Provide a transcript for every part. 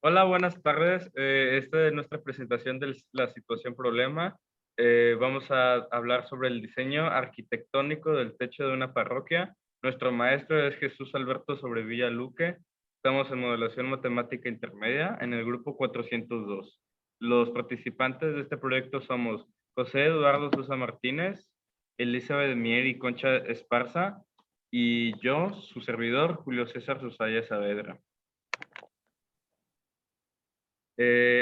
Hola, buenas tardes. Esta es nuestra presentación de la situación problema. Vamos a hablar sobre el diseño arquitectónico del techo de una parroquia. Nuestro maestro es Jesús Alberto Sobrevilla Luque. Estamos en modelación matemática intermedia en el grupo 402. Los participantes de este proyecto somos José Eduardo Sosa Martínez, Elizabeth Mier y Concha Esparza, y yo, su servidor, Julio César Susaya Saavedra.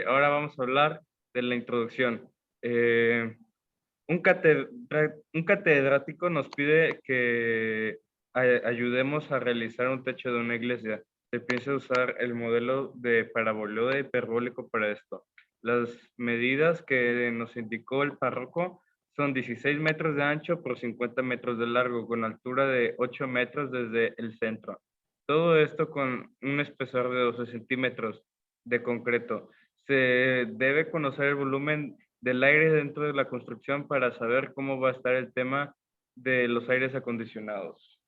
Ahora vamos a hablar de la introducción. Un catedrático nos pide que ayudemos a realizar un techo de una iglesia. Se piensa usar el modelo de paraboloide hiperbólico para esto. Las medidas que nos indicó el párroco son 16 metros de ancho por 50 metros de largo, con altura de 8 metros desde el centro. Todo esto con un espesor de 12 centímetros de concreto. Se debe conocer el volumen del aire dentro de la construcción para saber cómo va a estar el tema de los aires acondicionados.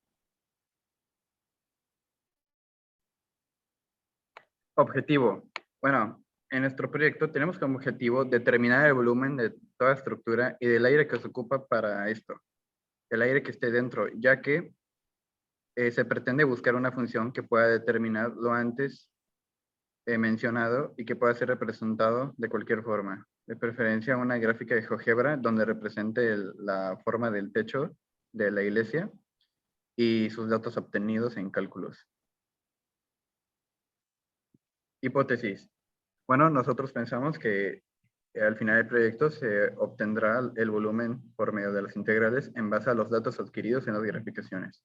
Objetivo. Bueno, en nuestro proyecto tenemos como objetivo determinar el volumen de toda estructura y del aire que se ocupa para esto, el aire que esté dentro, ya que se pretende buscar una función que pueda determinar lo antes mencionado y que pueda ser representado de cualquier forma. De preferencia una gráfica de GeoGebra donde represente la forma del techo de la iglesia y sus datos obtenidos en cálculos. Hipótesis. Bueno, nosotros pensamos que al final del proyecto se obtendrá el volumen por medio de las integrales en base a los datos adquiridos en las graficaciones.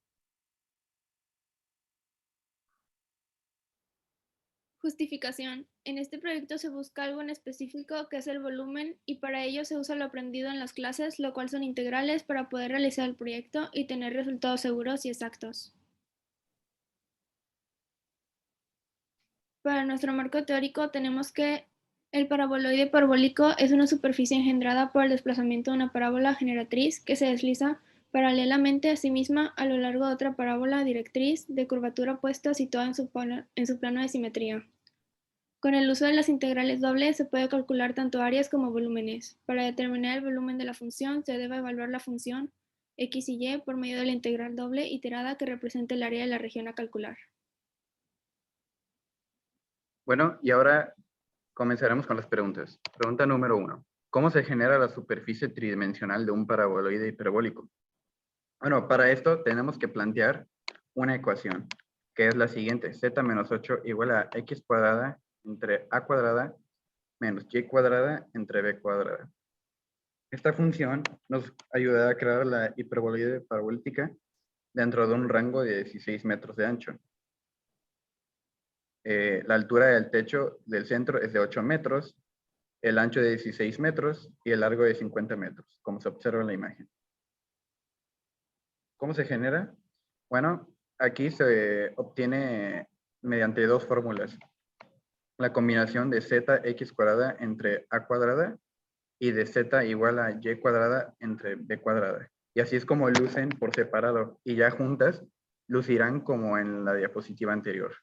Justificación. En este proyecto se busca algo en específico que es el volumen y para ello se usa lo aprendido en las clases, lo cual son integrales para poder realizar el proyecto y tener resultados seguros y exactos. Para nuestro marco teórico tenemos que el paraboloide parabólico es una superficie engendrada por el desplazamiento de una parábola generatriz que se desliza paralelamente a sí misma a lo largo de otra parábola directriz de curvatura opuesta situada en su plano de simetría. Con el uso de las integrales dobles se puede calcular tanto áreas como volúmenes. Para determinar el volumen de la función se debe evaluar la función x y y por medio de la integral doble iterada que represente el área de la región a calcular. Bueno, y ahora comenzaremos con las preguntas. Pregunta número 1. ¿Cómo se genera la superficie tridimensional de un paraboloide hiperbólico? Bueno, para esto tenemos que plantear una ecuación, que es la siguiente. Z menos 8 igual a x cuadrada entre a cuadrada menos y cuadrada entre b cuadrada. Esta función nos ayuda a crear la hiperboloide parabólica dentro de un rango de 16 metros de ancho. La altura del techo del centro es de 8 metros, el ancho de 16 metros y el largo de 50 metros, como se observa en la imagen. ¿Cómo se genera? Bueno, aquí se obtiene mediante dos fórmulas. La combinación de zx cuadrada entre a cuadrada y de z igual a y cuadrada entre b cuadrada. Y así es como lucen por separado y ya juntas lucirán como en la diapositiva anterior.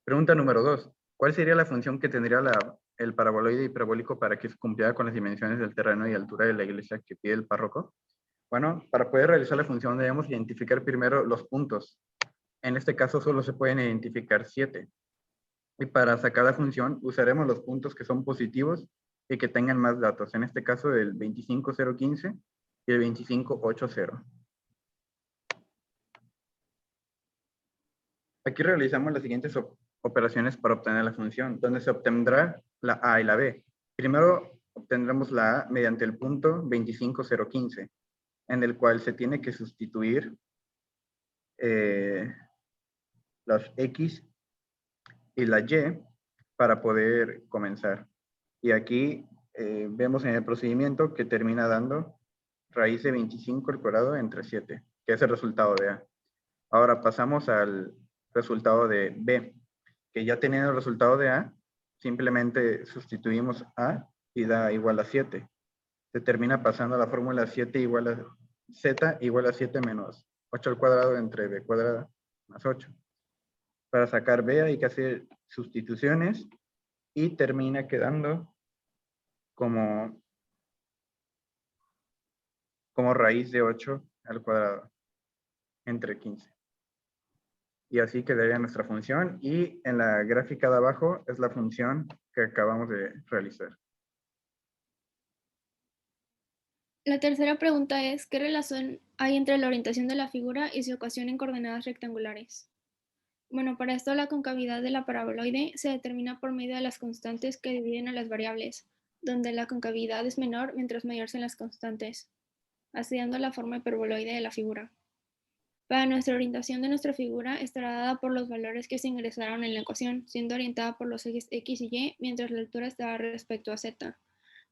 Pregunta número 2. ¿Cuál sería la función que tendría el paraboloide hiperbólico para que se cumpliera con las dimensiones del terreno y altura de la iglesia que pide el párroco? Bueno, para poder realizar la función debemos identificar primero los puntos. En este caso solo se pueden identificar 7. Y para sacar la función usaremos los puntos que son positivos y que tengan más datos. En este caso el 25015 y el 2580. Aquí realizamos las siguientes operaciones para obtener la función, donde se obtendrá la A y la B. Primero obtendremos la A mediante el punto 25015, en el cual se tiene que sustituir los X y la Y para poder comenzar. Y aquí vemos en el procedimiento que termina dando raíz de 25 al cuadrado entre 7, que es el resultado de A. Ahora pasamos al resultado de B, que ya teniendo el resultado de A, simplemente sustituimos A y da igual a 7. Se termina pasando a la fórmula 7 igual a Z igual a 7 menos 8 al cuadrado entre B cuadrada más 8. Para sacar B hay que hacer sustituciones y termina quedando como raíz de 8 al cuadrado entre 15. Y así quedaría nuestra función, y en la gráfica de abajo es la función que acabamos de realizar. La tercera pregunta es, ¿qué relación hay entre la orientación de la figura y su ecuación en coordenadas rectangulares? Bueno, para esto la concavidad de la paraboloide se determina por medio de las constantes que dividen a las variables, donde la concavidad es menor mientras mayor sean las constantes, así dando la forma hiperboloide de la figura. Para nuestra orientación de nuestra figura estará dada por los valores que se ingresaron en la ecuación, siendo orientada por los ejes x y y, mientras la altura estará respecto a z.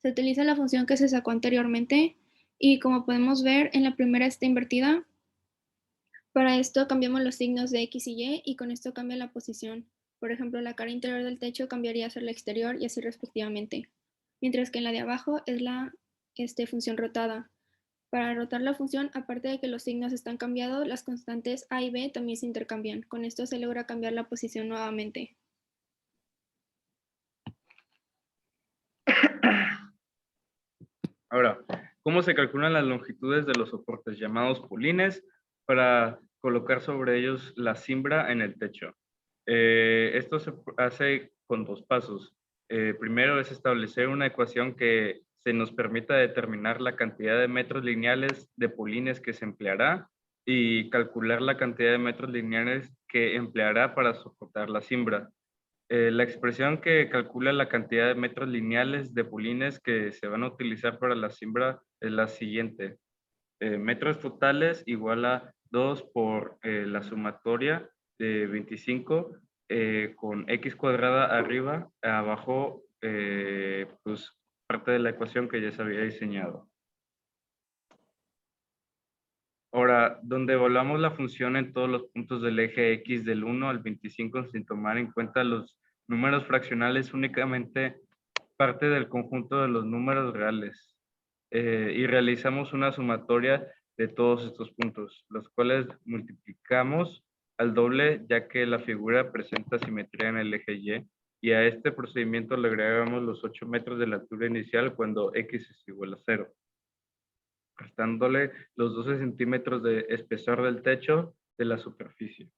Se utiliza la función que se sacó anteriormente y, como podemos ver, en la primera está invertida. Para esto cambiamos los signos de x y y con esto cambia la posición. Por ejemplo, la cara interior del techo cambiaría a ser la exterior y así respectivamente. Mientras que en la de abajo es la función rotada. Para rotar la función, aparte de que los signos están cambiados, las constantes a y b también se intercambian. Con esto se logra cambiar la posición nuevamente. Ahora, ¿cómo se calculan las longitudes de los soportes llamados polines para colocar sobre ellos la cimbra en el techo? Esto se hace con dos pasos. Primero es establecer una ecuación que se nos permita determinar la cantidad de metros lineales de polines que se empleará y calcular la cantidad de metros lineales que empleará para soportar la cimbra. La expresión que calcula la cantidad de metros lineales de polines que se van a utilizar para la siembra es la siguiente. Metros totales igual a 2 por la sumatoria de 25 con x cuadrada arriba, abajo, pues parte de la ecuación que ya se había diseñado. Ahora, donde evaluamos la función en todos los puntos del eje X del 1 al 25 sin tomar en cuenta los números fraccionales, únicamente parte del conjunto de los números reales. Y realizamos una sumatoria de todos estos puntos, los cuales multiplicamos al doble ya que la figura presenta simetría en el eje y a este procedimiento le agregamos los 8 metros de la altura inicial cuando X es igual a 0. Restándole los 12 centímetros de espesor del techo de la superficie.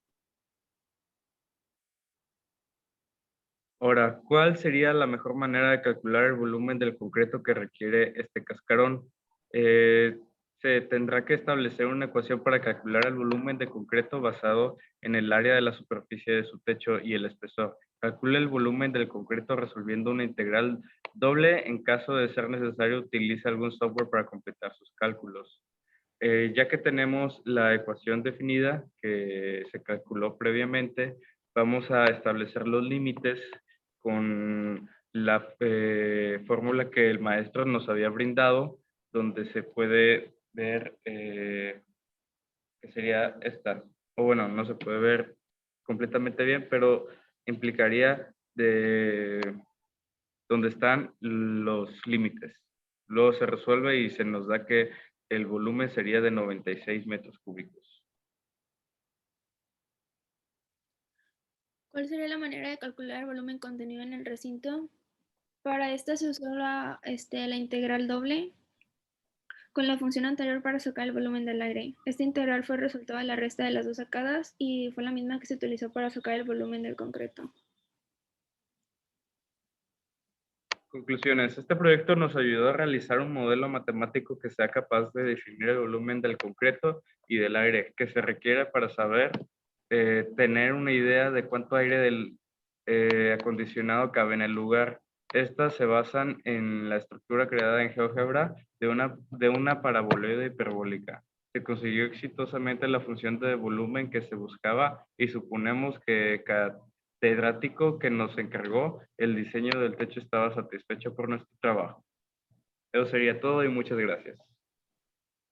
Ahora, ¿cuál sería la mejor manera de calcular el volumen del concreto que requiere este cascarón? Se tendrá que establecer una ecuación para calcular el volumen de concreto basado en el área de la superficie de su techo y el espesor. Calcule el volumen del concreto resolviendo una integral doble. En caso de ser necesario, utilice algún software para completar sus cálculos. Ya que tenemos la ecuación definida que se calculó previamente, vamos a establecer los límites con la fórmula que el maestro nos había brindado, donde se puede ver que sería esta. O bueno, no se puede ver completamente bien, pero implicaría de donde están los límites. Luego se resuelve y se nos da que el volumen sería de 96 metros cúbicos. ¿Cuál sería la manera de calcular el volumen contenido en el recinto? Para esta se usó la integral doble con la función anterior para sacar el volumen del aire. Esta integral fue el resultado de la resta de las dos sacadas y fue la misma que se utilizó para sacar el volumen del concreto. Conclusiones. Este proyecto nos ayudó a realizar un modelo matemático que sea capaz de definir el volumen del concreto y del aire que se requiere para saber tener una idea de cuánto aire del acondicionado cabe en el lugar. Estas se basan en la estructura creada en GeoGebra de una paraboloide hiperbólica. Se consiguió exitosamente la función de volumen que se buscaba y suponemos que catedrático que nos encargó el diseño del techo estaba satisfecho por nuestro trabajo. Eso sería todo y muchas gracias.